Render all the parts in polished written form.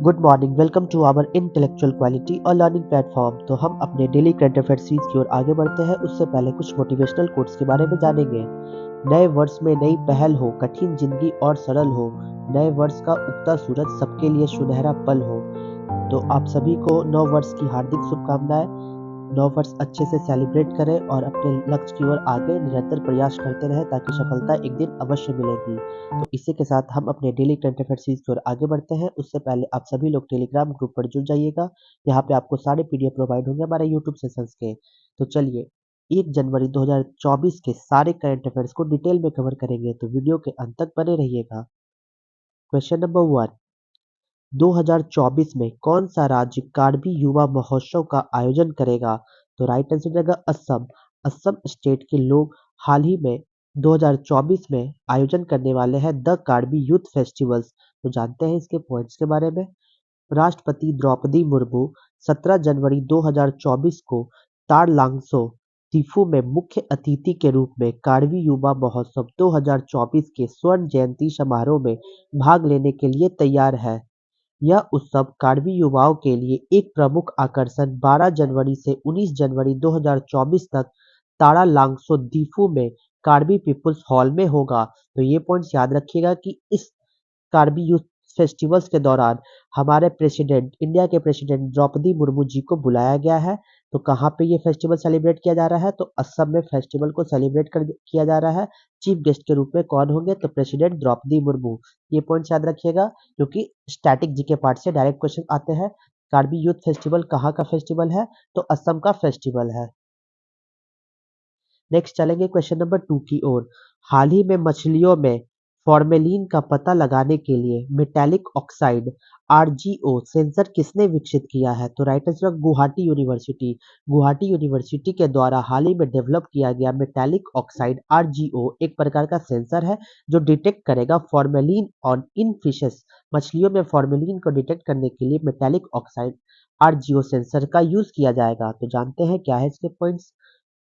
Good morning, welcome to our intellectual quality और learning platform. तो हम अपने डेली करंट अफेयर सीरीज की ओर आगे बढ़ते हैं। उससे पहले कुछ मोटिवेशनल कोट्स के बारे में जानेंगे। नए वर्ष में नई पहल हो, कठिन जिंदगी और सरल हो। नए वर्ष का उगता सूरज सबके लिए सुनहरा पल हो। तो आप सभी को नव वर्ष की हार्दिक शुभकामनाएं। नव वर्ष अच्छे से सेलिब्रेट करें और अपने लक्ष्य की ओर आगे निरंतर प्रयास करते रहें ताकि सफलता एक दिन अवश्य मिलेगी। तो इसी के साथ हम अपने डेली करंट अफेयर सीरीज की ओर आगे बढ़ते हैं। उससे पहले आप सभी लोग टेलीग्राम ग्रुप पर जुड़ जाइएगा। यहाँ पे आपको सारे पीडीएफ प्रोवाइड होंगे हमारे यूट्यूब सेशंस के। तो चलिए 1 जनवरी 2024 के सारे करंट अफेयर्स को डिटेल में कवर करेंगे, तो वीडियो के अंत तक बने रहिएगा। क्वेश्चन नंबर 1, 2024 में कौन सा राज्य कार्बी युवा महोत्सव का आयोजन करेगा? तो राइट आंसर हो जाएगा असम। असम स्टेट के लोग हाल ही में 2024 में आयोजन करने वाले हैं द कार्बी यूथ फेस्टिवल्स। तो जानते हैं इसके पॉइंट्स के बारे में। राष्ट्रपति द्रौपदी मुर्मू 17 जनवरी 2024 को तारलांगसो तिफू में मुख्य अतिथि के रूप में कार्बी युवा महोत्सव 2024 के स्वर्ण जयंती समारोह में भाग लेने के लिए तैयार है। यह उत्सव कार्बी युवाओं के लिए एक प्रमुख आकर्षण 12 जनवरी से 19 जनवरी 2024 तक तारालांगसो दीफू में कार्बी पीपुल्स हॉल में होगा। तो ये पॉइंट्स याद रखिएगा कि इस कार्बी यूथ फेस्टिवल्स के दौरान हमारे इंडिया के प्रेसिडेंट द्रौपदी मुर्मू जी को बुलाया गया है। तो कहाँ पे ये फेस्टिवल सेलिब्रेट किया जा रहा है? तो असम में फेस्टिवल को सेलिब्रेट किया जा रहा है। चीफ गेस्ट के रूप में कौन होंगे? तो प्रेसिडेंट द्रौपदी मुर्मू। ये पॉइंट याद रखिएगा क्योंकि स्टैटिक जीके पार्ट से डायरेक्ट क्वेश्चन आते हैं। कार्बी यूथ फेस्टिवल कहाँ का फेस्टिवल है? तो असम का फेस्टिवल है। नेक्स्ट चलेंगे क्वेश्चन नंबर 2 की ओर। हाल ही में मछलियों में फॉर्मेलिन का पता लगाने के लिए मेटालिक ऑक्साइड आरजीओ सेंसर किसने विकसित किया है? तो right answer Guwahati university. Guwahati university के द्वारा हाल ही में डेवलप किया गया मेटालिक ऑक्साइड आरजीओ एक प्रकार का सेंसर है जो डिटेक्ट करेगा फॉर्मेलिन ऑन इन फिशेस। मछलियों में फॉर्मेलिन को डिटेक्ट करने के लिए मेटालिक ऑक्साइड आरजीओ सेंसर का यूज किया जाएगा। तो जानते हैं क्या है इसके पॉइंट्स।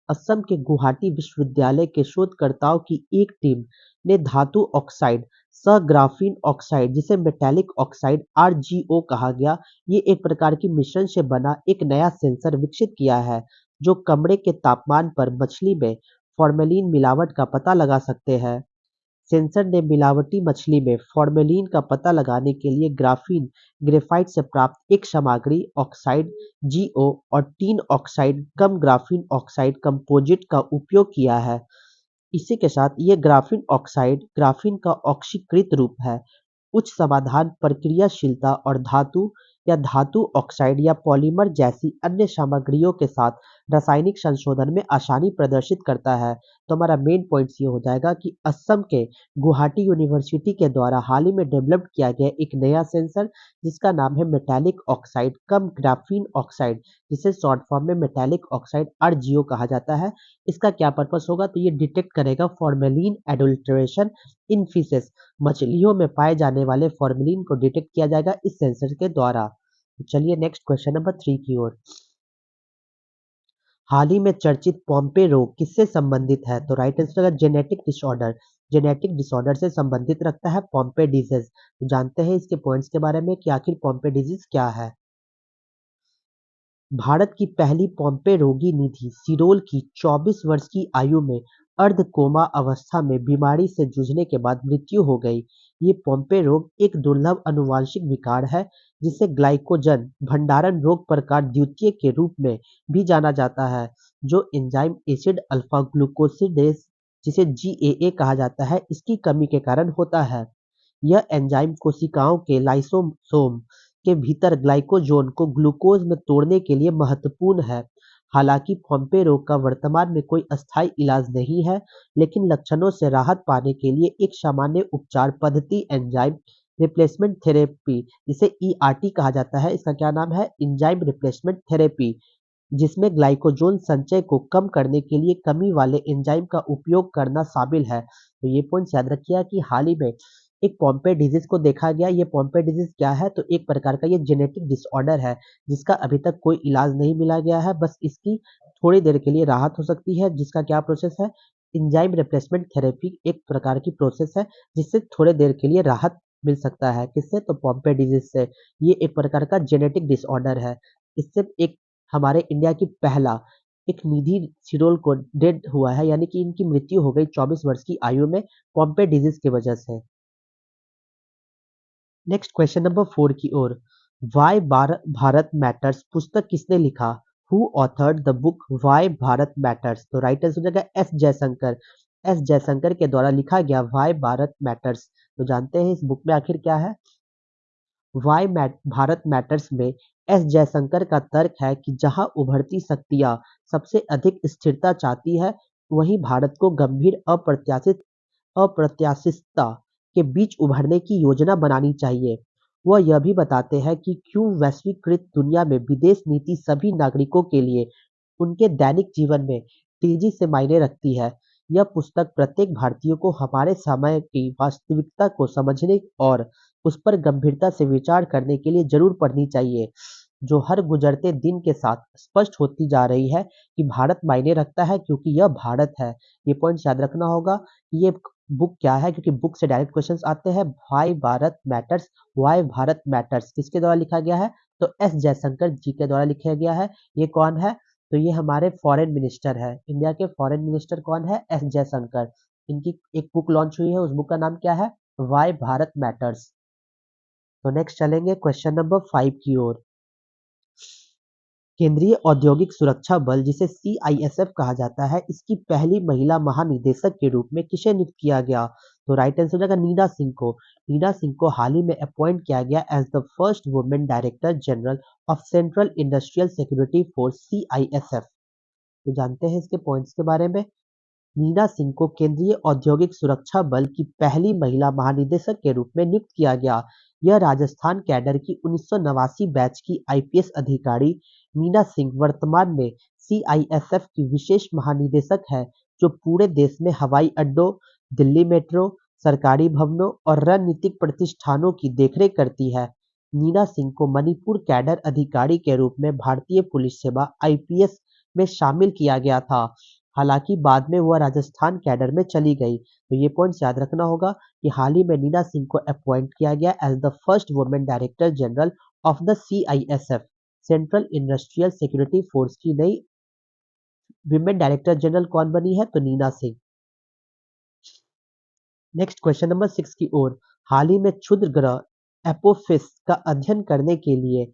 असम के गुवाहाटी विश्वविद्यालय के शोधकर्ताओं की एक टीम ने धातु ऑक्साइड सह ग्राफीन ऑक्साइड, जिसे मेटालिक ऑक्साइड आरजीओ कहा गया, ये एक प्रकार की मिश्रण से बना एक नया सेंसर विकसित किया है जो कमरे के तापमान पर मछली में फॉर्मेलिन मिलावट का पता लगा सकते हैं। सेंसर ने मिलावटी मछली में फॉर्मेलिन का पता लगाने के लिए ग्राफीन ग्रेफाइट से प्राप्त एक सामग्री ऑक्साइड जीओ और टीन ऑक्साइड कम ग्राफीन ऑक्साइड कंपोजिट का उपयोग किया है। इसी के साथ ये ग्राफीन ऑक्साइड ग्राफीन का ऑक्सीकृत रूप है। उच्च समाधान प्रक्रियाशीलता और धातु या धातु ऑक्साइड या पॉलीमर जैसी अन्य सामग्रियों के साथ रासायनिक संशोधन में आसानी प्रदर्शित करता है। तो हमारा मेन पॉइंट ये हो जाएगा कि असम के गुवाहाटी यूनिवर्सिटी के द्वारा हाल ही में डेवलप किया गया एक नया सेंसर जिसका नाम है मेटालिक ऑक्साइड कम ग्राफीन ऑक्साइड, जिसे शॉर्ट फॉर्म में मेटालिक ऑक्साइड आरजीओ कहा जाता है। इसका क्या पर्पस होगा? तो ये डिटेक्ट करेगा फॉर्मेलिन एडल्ट्रेशन इन फिशेस। मछलियों में पाए जाने वाले फॉर्मेलिन को डिटेक्ट किया जाएगा इस सेंसर के द्वारा। तो चलिए नेक्स्ट क्वेश्चन नंबर 3 की ओर। हाल ही में चर्चित पॉम्पे रोग किससे संबंधित है? तो राइट आंसर है जेनेटिक डिसऑर्डर। जेनेटिक डिसऑर्डर से संबंधित रखता है पॉम्पे डिजीज। तो जानते हैं इसके पॉइंट्स के बारे में कि आखिर पॉम्पे डिजीज क्या है। भारत की पहली पॉम्पे रोगी निधि सिरोल की 24 वर्ष की आयु में अर्ध कोमा अवस्था में बीमारी से जूझने के बाद मृत्यु हो गई। ये पॉम्पे रोग एक दुर्लभ अनुवांशिक विकार है जिसे ग्लाइकोजन भंडारण रोग प्रकार द्वितीय के रूप में भी जाना जाता है, जो एंजाइम एसिड अल्फा ग्लूकोसिडेज जिसे जीएए कहा जाता है इसकी कमी के कारण होता है। यह एंजाइम कोशिकाओं के लाइसोसोम के भीतर ग्लाइकोजोन को ग्लूकोज में तोड़ने के लिए महत्वपूर्ण है। हालांकि पॉम्पे रोग का वर्तमान में कोई अस्थायी इलाज नहीं है, लेकिन लक्षणों से राहत पाने के लिए एक सामान्य उपचार पद्धति एंजाइम रिप्लेसमेंट थेरेपी, जिसे ईआरटी कहा जाता है, इसका क्या नाम है? एंजाइम रिप्लेसमेंट थेरेपी, जिसमें ग्लाइकोजन संचय को कम करने के लिए कमी वाले एंजाइम का उपयोग करना शामिल है। तो ये पॉइंट याद रखिए कि हाल ही में एक पॉम्पे डिजीज को देखा गया। ये पॉम्पे डिजीज क्या है? तो एक प्रकार का ये जेनेटिक डिसऑर्डर है जिसका अभी तक कोई इलाज नहीं मिला गया है। बस इसकी थोड़ी देर के लिए राहत हो सकती है, जिसका क्या प्रोसेस है? एंजाइम रिप्लेसमेंट थेरेपी एक प्रकार की प्रोसेस है जिससे थोड़े देर के लिए राहत मिल सकता है। किससे? तो पॉम्पे डिजीज से। ये एक प्रकार का जेनेटिक डिसऑर्डर है। इससे एक हमारे इंडिया की पहला एक निधि सिरोल को डेड हुआ है, यानी कि इनकी मृत्यु हो गई 24 वर्ष की आयु में पॉम्पे डिजीज की वजह से। नेक्स्ट क्वेश्चन नंबर 4 की ओर। वाई भारत मैटर्स पुस्तक किसने लिखा? Who authored the book why Bharat matters? तो राइट आंसर हो जाएगा एस जयशंकर। एस जयशंकर के द्वारा लिखा गया वाई भारत मैटर्स। तो जानते हैं इस बुक में आखिर क्या है? वाई भारत मैटर्स में एस जयशंकर का तर्क है कि जहां उभरती शक्तियां सबसे अधिक स्थिरता चाहती है, वहीं भारत को गंभीर अप्रत्याशितता के बीच उभरने की योजना बनानी चाहिए। वह यह भी बताते हैं कि क्यों वैश्वीकृत दुनिया में विदेश नीति सभी नागरिकों के लिए उनके दैनिक जीवन में तेजी से मायने रखती है। यह पुस्तक प्रत्येक भारतीय को हमारे समय की वास्तविकता को समझने और उस पर गंभीरता से विचार करने के लिए जरूर पढ़नी चाहिए, जो हर गुजरते दिन के साथ स्पष्ट होती जा रही है कि भारत मायने रखता है क्योंकि यह भारत है। ये पॉइंट याद रखना होगा कि ये बुक क्या है, क्योंकि बुक से डायरेक्ट क्वेश्चंस आते हैं। वाई भारत मैटर्स किसके द्वारा लिखा गया है? तो एस जयशंकर जी के द्वारा लिखा गया है। ये कौन है? तो ये हमारे फॉरेन मिनिस्टर है। इंडिया के फॉरेन मिनिस्टर कौन है? एस जयशंकर। इनकी एक बुक लॉन्च हुई है, उस बुक का नाम क्या है? Why Bharat matters. तो नेक्स्ट चलेंगे क्वेश्चन नंबर 5 की ओर। केंद्रीय औद्योगिक सुरक्षा बल, जिसे सीआईएसएफ कहा जाता है, इसकी पहली महिला महानिदेशक के रूप में किसे नियुक्त किया गया? तो राइट आंसर हो जाएगा नीना सिंह को। नीना सिंह को हाल ही में अपॉइंट किया गया as the first women director general of central industrial security force CISF. तो जानते हैं इसके पॉइंट्स के बारे में। मीना सिंह को केंद्रीय औद्योगिक सुरक्षा बल की पहली महिला महानिदेशक के रूप में नियुक्त किया गया। यह राजस्थान कैडर की 1989 बैच की आईपीएस अधिकारी मीना सिंह वर्तमान में सीआईएसएफ की विशेष महानिदेशक है, जो पूरे देश में हवाई अड्डों, दिल्ली मेट्रो, सरकारी भवनों और रणनीतिक प्रतिष्ठानों की देखरेख करती है। मीना सिंह को मणिपुर कैडर अधिकारी के रूप में भारतीय पुलिस सेवा आईपीएस में शामिल किया गया था। हालांकि बाद में वह राजस्थान कैडर में चली गई। तो ये पॉइंट्स याद रखना होगा कि हाल ही में नीना सिंह को अपॉइंट किया गया as the first women director general of the CISF, central industrial security force की नई विमेन डायरेक्टर जनरल कौन बनी है? तो Nina Singh. Next question number 6 की ओर। हाल ही में क्षुद्र ग्रह एपोफिस का अध्ययन करने के लिए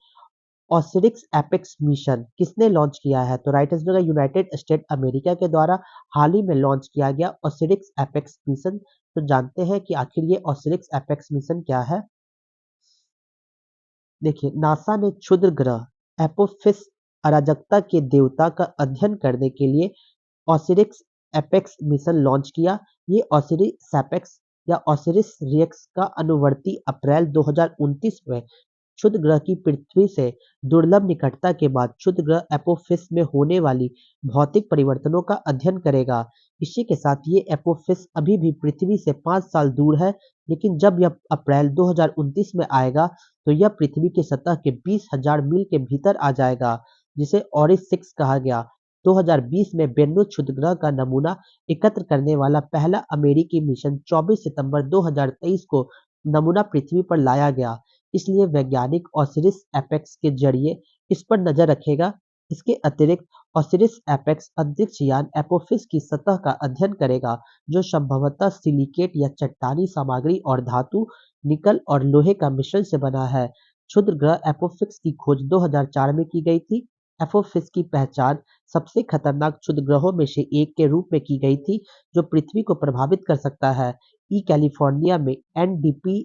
ऑसिरिक्स एपेक्स मिशन किसने लॉन्च किया है? तो राइट आंसर होगा यूनाइटेड स्टेट अमेरिका के द्वारा हाल ही में लॉन्च किया गया ऑसिरिक्स एपेक्स मिशन। तो जानते हैं कि आखिर ये ऑसिरिक्स एपेक्स मिशन क्या है। देखिए, नासा ने क्षुद्र ग्रह एपोफिस अराजकता के देवता का अध्ययन करने के लिए ऑसिरिक्स एपेक्स मिशन लॉन्च किया। ये ऑसिरिस एपेक्स या ऑसिरिस रिक्स का अनुवर्ती अप्रैल 2029 में क्षुद्र ग्रह की पृथ्वी से दुर्लभ निकटता के बाद क्षुद्र ग्रह एपोफिस में होने वाली भौतिक परिवर्तनों का अध्ययन करेगा। इसी के साथ ये एपोफिस अभी भी पृथ्वी से 5 साल दूर है, लेकिन जब यह अप्रैल 2029 में आएगा तो यह पृथ्वी की सतह के 20,000 मील के भीतर आ जाएगा, जिसे ऑरिस 6 कहा गया। 2020 में बेन्नु क्षुद्र ग्रह का नमूना एकत्र करने वाला पहला अमेरिकी मिशन 24 सितंबर 2023 को नमूना पृथ्वी पर लाया गया। इसलिए वैज्ञानिक ऑसिरिस एपेक्स के जरिए इस पर नजर रखेगा। इसके अतिरिक्त ऑसिरिस एपेक्स अंतरिक्ष यान एपोफिस की सतह का अध्ययन करेगा, जो संभवतः सिलिकेट या चट्टानी सामग्री और धातु, निकल और लोहे का मिश्रण से बना है। क्षुद्र ग्रह एपोफिस की खोज 2004 में की गई थी। एपोफिस की पहचान सबसे खतरनाक क्षुद्र ग्रहों में से एक के रूप में की गई थी, जो पृथ्वी को प्रभावित कर सकता है। कैलिफोर्निया में एनडीपी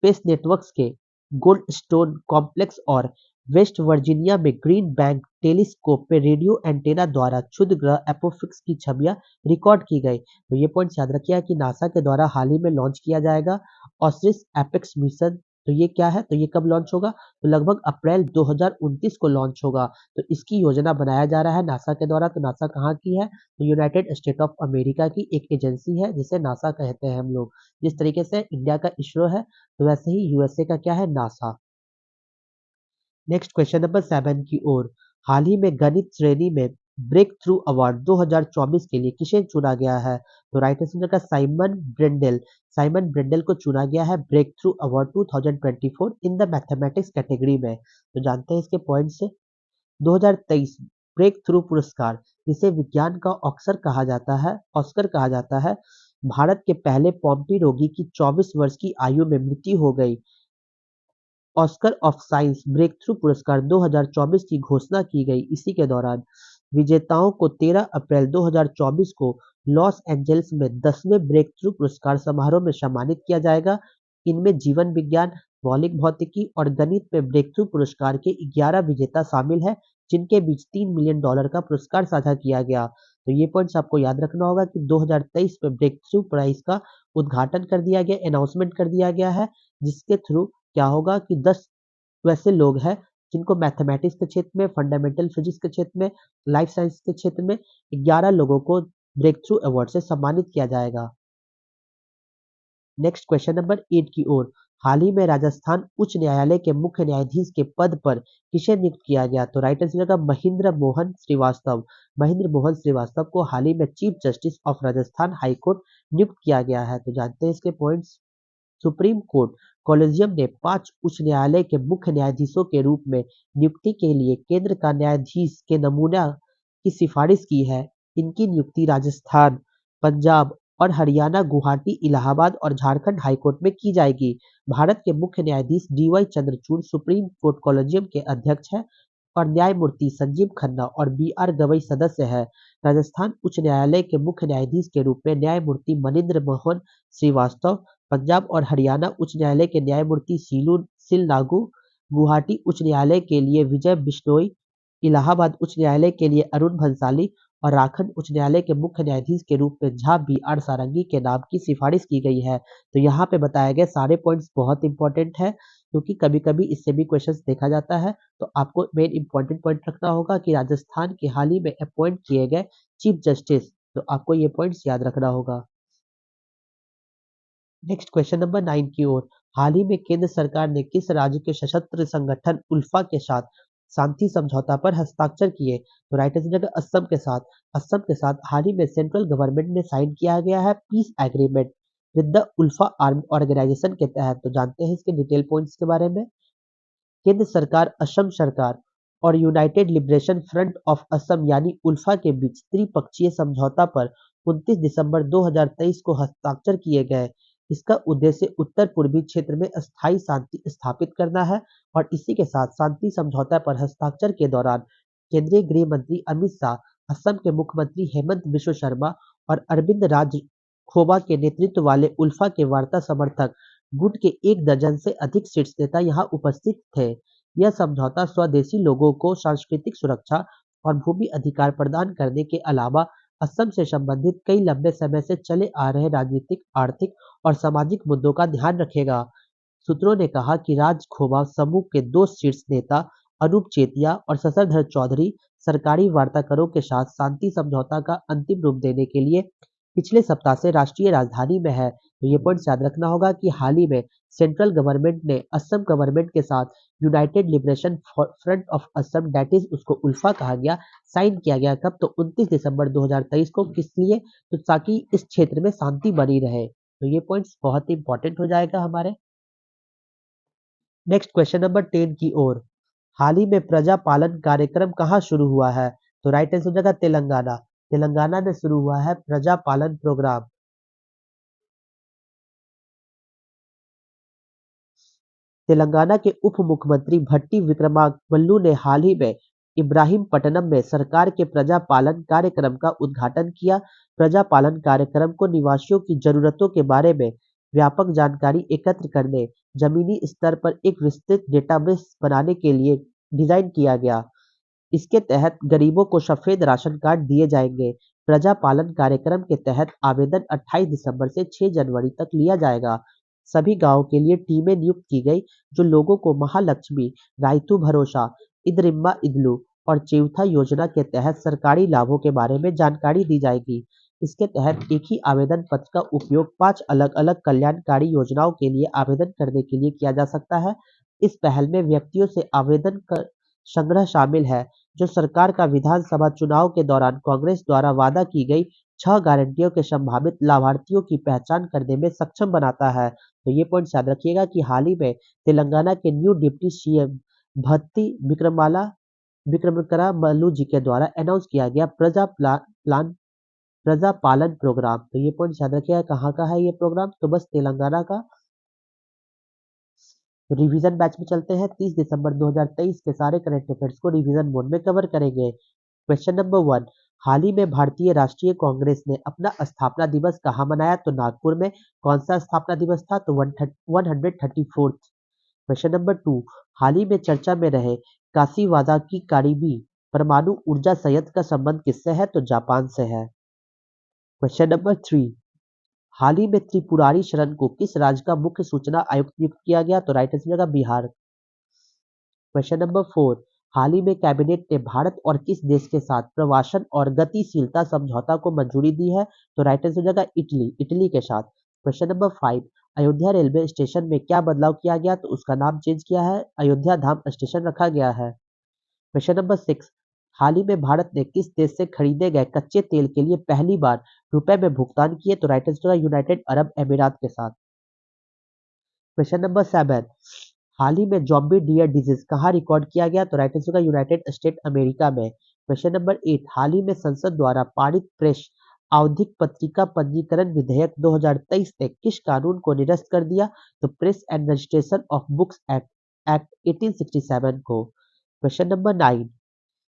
स्पेस नेटवर्क्स के गोल्डस्टोन कॉम्प्लेक्स और वेस्ट वर्जीनिया में ग्रीन बैंक टेलीस्कोप में रेडियो एंटेना द्वारा क्षुद्र ग्रह एपोफिक्स की छवियां रिकॉर्ड की गई। तो ये पॉइंट याद रखिए कि नासा के द्वारा हाल ही में लॉन्च किया जाएगा ऑसिरिस एपेक्स मिशन। तो ये क्या है? तो ये कब लॉन्च होगा? तो लगभग अप्रैल 2029 को लॉन्च होगा। तो इसकी योजना बनाया जा रहा है नासा के द्वारा। तो नासा कहाँ की है? तो यूनाइटेड स्टेट ऑफ अमेरिका की एक एजेंसी है, जिसे नासा कहते हैं हम लोग। जिस तरीके से इंडिया का इसरो है, तो वैसे ही यूएसए का क्या है? नासा। नेक्स्ट क्वेश्चन नंबर 7 की ओर। हाल ही में गणित श्रेणी में ब्रेक थ्रू अवार्ड 2024 के लिए किसे चुना गया है? तो राइट आंसर का साइमन ब्रेंडल को चुना गया है breakthrough award 2024 in the mathematics category में। तो जानते हैं इसके पॉइंट से। 2023 ब्रेक थ्रू पुरस्कार, जिसे विज्ञान का ऑस्कर कहा जाता है, भारत के पहले पॉम्पी रोगी की 24 वर्ष की आयु में मृत्यु हो गई। Oscar of science breakthrough पुरस्कार 2024 की घोषणा की गई। इसी के दौरान विजेताओं को 13 अप्रैल 2024 को लॉस एंजल्स में 10वें ब्रेक थ्रू पुरस्कार समारोह में सम्मानित किया जाएगा। इनमें जीवन विज्ञान, मौलिक भौतिकी और गणित में ब्रेक थ्रू पुरस्कार के 11 विजेता शामिल हैं, जिनके बीच $3 मिलियन का पुरस्कार साझा किया गया। तो ये पॉइंट्स आपको याद रखना होगा कि 2023 में ब्रेक थ्रू प्राइज का उद्घाटन कर दिया गया, अनाउंसमेंट कर दिया गया है, जिसके थ्रू क्या होगा कि 10 वैसे लोग हैं जिनको मैथमेटिक्स के क्षेत्र में, फंडामेंटल फिजिक्स के क्षेत्र में, लाइफ साइंस के क्षेत्र में 11 लोगों को ब्रेक थ्रू अवार्ड से सम्मानित किया जाएगा। नेक्स्ट क्वेश्चन नंबर 8 की ओर। हाल ही में राजस्थान उच्च न्यायालय के मुख्य न्यायाधीश के पद पर किसे नियुक्त किया गया? तो राइट आंसर का महेंद्र मोहन श्रीवास्तव को हाल ही में chief justice of Rajasthan high court नियुक्त किया गया है। तो जानते हैं इसके पॉइंट्स। सुप्रीम कोर्ट कॉलेजियम ने 5 उच्च न्यायालय के मुख्य न्यायाधीशों के रूप में नियुक्ति के लिए केंद्र का न्यायाधीश के नमूना की सिफारिश की है। इनकी नियुक्ति राजस्थान, पंजाब और हरियाणा, गुवाहाटी, इलाहाबाद और झारखंड हाईकोर्ट में की जाएगी। भारत के मुख्य न्यायाधीश DY Chandrachud supreme court collegium के अध्यक्ष हैं और न्यायमूर्ति संजीव खन्ना और BR गवई सदस्य हैं। राजस्थान उच्च न्यायालय के मुख्य न्यायाधीश के रूप में न्यायमूर्ति मनिंद्र मोहन श्रीवास्तव, पंजाब और हरियाणा उच्च न्यायालय के न्यायमूर्ति सिल नागू, गुवाहाटी उच्च न्यायालय के लिए विजय बिश्नोई, इलाहाबाद उच्च न्यायालय के लिए अरुण भंसाली और झारखंड उच्च न्यायालय के मुख्य न्यायाधीश के रूप में झा BR सारंगी के नाम की सिफारिश की गई है। तो यहाँ पे बताए गए सारे पॉइंट्स बहुत इंपॉर्टेंट है, क्योंकि कभी-कभी इससे भी क्वेश्चंस देखा जाता है। तो आपको मेन इंपॉर्टेंट पॉइंट रखना होगा कि राजस्थान के हाल ही में अपॉइंट किए गए चीफ जस्टिस, तो आपको ये पॉइंट्स याद रखना होगा। नेक्स्ट क्वेश्चन नंबर 9 की ओर। हाल ही में केंद्र सरकार ने किस राज्य के सशस्त्र संगठन उल्फा के साथ शांति समझौता पर हस्ताक्षर किए? तो राइट आंसर असम के साथ हाल ही में सेंट्रल गवर्नमेंट ने साइन किया गया है peace agreement with the ULFA armed organisation के तहत। तो जानते हैं इसके डिटेल पॉइंट्स के बारे में। केंद्र सरकार, असम सरकार और United liberation front of Assam यानी उल्फा के बीच त्रिपक्षीय समझौता पर 29 दिसंबर 2023 को हस्ताक्षर किए गए। इसका उद्देश्य उत्तर पूर्वी क्षेत्र में अस्थायी शांति स्थापित करना है और इसी के साथ शांति समझौता पर हस्ताक्षर के दौरान केंद्रीय गृह मंत्री अमित शाह, असम के मुख्यमंत्री हेमंत बिश्व शर्मा और अरविंद राज खोबा के नेतृत्व वाले उल्फा के वार्ता समर्थक गुट के 1 दर्जन से अधिक शीर्ष नेता यहाँ उपस्थित थे। यह समझौता स्वदेशी लोगों को सांस्कृतिक सुरक्षा और भूमि अधिकार प्रदान करने के अलावा असम से संबंधित कई लंबे समय से चले आ रहे राजनीतिक, आर्थिक और सामाजिक मुद्दों का ध्यान रखेगा। सूत्रों ने कहा कि राज खोबा समूह के 2 शीर्ष नेता अनूप चेतिया और शशधर चौधरी सरकारी वार्ताकारों के साथ शांति समझौता का अंतिम रूप देने के लिए पिछले सप्ताह से राष्ट्रीय राजधानी में है। तो ये पॉइंट याद रखना होगा कि हाल ही में सेंट्रल गवर्नमेंट ने असम गवर्नमेंट के साथ United liberation front of Assam that is उसको उल्फा कहा गया, साइन किया गया कब? तो 29 दिसंबर 2023 को। किस लिए? तो ताकि इस क्षेत्र में शांति बनी रहे। तो ये पॉइंट्स बहुत ही इंपॉर्टेंट हो जाएगा हमारे। नेक्स्ट क्वेश्चन नंबर 10 की ओर। हाल ही में प्रजा पालन कार्यक्रम कहाँ शुरू हुआ है? तो राइट आंसर हो जाएगा तेलंगाना। तेलंगाना में शुरू हुआ है प्रजा पालन प्रोग्राम। तेलंगाना के उप मुख्यमंत्री भट्टी विक्रमामल्लू ने हाल ही में इब्राहीमपट्टनम में सरकार के प्रजा पालन कार्यक्रम का उद्घाटन किया। प्रजा पालन कार्यक्रम को निवासियों की जरूरतों के बारे में व्यापक जानकारी एकत्र करने, जमीनी स्तर पर एक विस्तृत डेटाबेस बनाने के लिए डिजाइन किया गया। इसके तहत गरीबों को सफेद राशन कार्ड दिए जाएंगे। प्रजा पालन कार्यक्रम के तहत आवेदन 28 दिसंबर से 6 जनवरी तक लिया जाएगा। सभी गांवों के लिए टीमें नियुक्त की गई, जो लोगों को महालक्ष्मी, रायतू भरोसा, इदरिम्मा इदलू और चेउथा योजना के तहत सरकारी लाभों के बारे में जानकारी दी जाएगी। इसके तहत एक ही आवेदन पत्र का उपयोग 5 अलग-अलग कल्याणकारी योजनाओं के लिए आवेदन करने के लिए किया जा सकता है। इस पहल में व्यक्तियों से आवेदन कर संग्रह शामिल है, जो सरकार का विधानसभा चुनाव के दौरान कांग्रेस द्वारा वादा की गई 6 गारंटियों के संभावित लाभार्थियों की पहचान करने में सक्षम बनाता है। तो ये पॉइंट याद रखिएगा कि हाल ही में तेलंगाना के न्यू डिप्टी सीएम भत्ती विक्रमकरा मल्लू जी के द्वारा अनाउंस किया गया प्रजा पालन प्रोग्राम। तो ये पॉइंट याद रखिएगा कहाँ का है ये प्रोग्राम, तो बस तेलंगाना का। रिवीजन बैच में चलते हैं। 30 दिसंबर 2023 के सारे करंट अफेयर्स को रिवीजन मोड में कवर करेंगे। क्वेश्चन नंबर 1, हाल ही में भारतीय राष्ट्रीय कांग्रेस ने अपना स्थापना दिवस कहाँ मनाया? तो नागपुर में। कौन सा स्थापना दिवस था? तो 134th। क्वेश्चन नंबर 2, हाल ही में चर्चा में रहे काशीवादा की कारिबी परमाणु ऊर्जा संयंत्र का संबंध किससे है? तो जापान से है। क्वेश्चन नंबर 3, हाल ही में त्रिपुरारी शरण को किस राज्य का मुख्य सूचना आयुक्त नियुक्त किया गया? तो राइट आंसर होगा बिहार। क्वेश्चन नंबर 4, हाल ही में कैबिनेट ने भारत और किस देश के साथ प्रवासन और गतिशीलता समझौता को मंजूरी दी है? तो राइट आंसर हो जाएगा इटली के साथ। Question number 5, Ayodhya railway station में क्या बदलाव किया गया? तो उसका नाम चेंज किया है, अयोध्या धाम स्टेशन रखा गया है। क्वेश्चन नंबर 6, हाल ही में भारत ने किस देश से खरीदे गए कच्चे तेल के लिए पहली बार रुपए में भुगतान किए? तो राइट आंसर होगा यूनाइटेड अरब अमीरात के साथ। क्वेश्चन नंबर 7, हाल ही में जॉम्बी डियर डिजीज कहाँ रिकॉर्ड किया गया? तो राइट आंसर होगा यूनाइटेड स्टेट अमेरिका में। क्वेश्चन नंबर 8, हाल ही में संसद द्वारा पारित प्रेस आवधिक पत्रिका पंजीकरण विधेयक 2023 ने किस कानून को निरस्त कर दिया? तो press and registration of books act 1867 को। क्वेश्चन नंबर 9,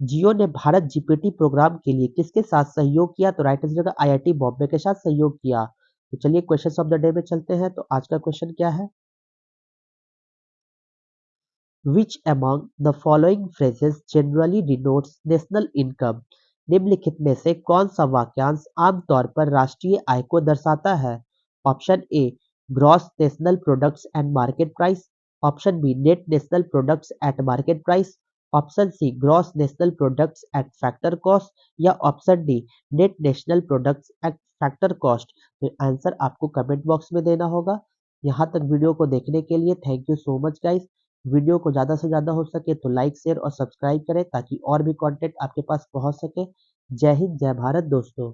जियो ने भारत जीपीटी प्रोग्राम के लिए किसके साथ सहयोग किया? तो राइट आंसर होगा आईआईटी बॉम्बे के साथ सहयोग किया। तो चलिए क्वेश्चन ऑफ द डे में चलते हैं। तो आज का क्वेश्चन क्या है? Which among the following phrases generally denotes national income? निम्नलिखित में से कौन सा वाक्यांश आमतौर पर राष्ट्रीय आय को दर्शाता है? Option A gross national products and market price, option B net national products at market price, option C gross national products at factor cost, या option D net national products at factor cost. तो answer आपको comment box में देना होगा। यहाँ तक video को देखने के लिए thank you so much guys. Video को ज़्यादा से ज़्यादा हो सके तो लाइक शेयर और सब्सक्राइब करें ताकि और भी कंटेंट आपके पास पहुंच सके। जय हिंद जय भारत दोस्तों।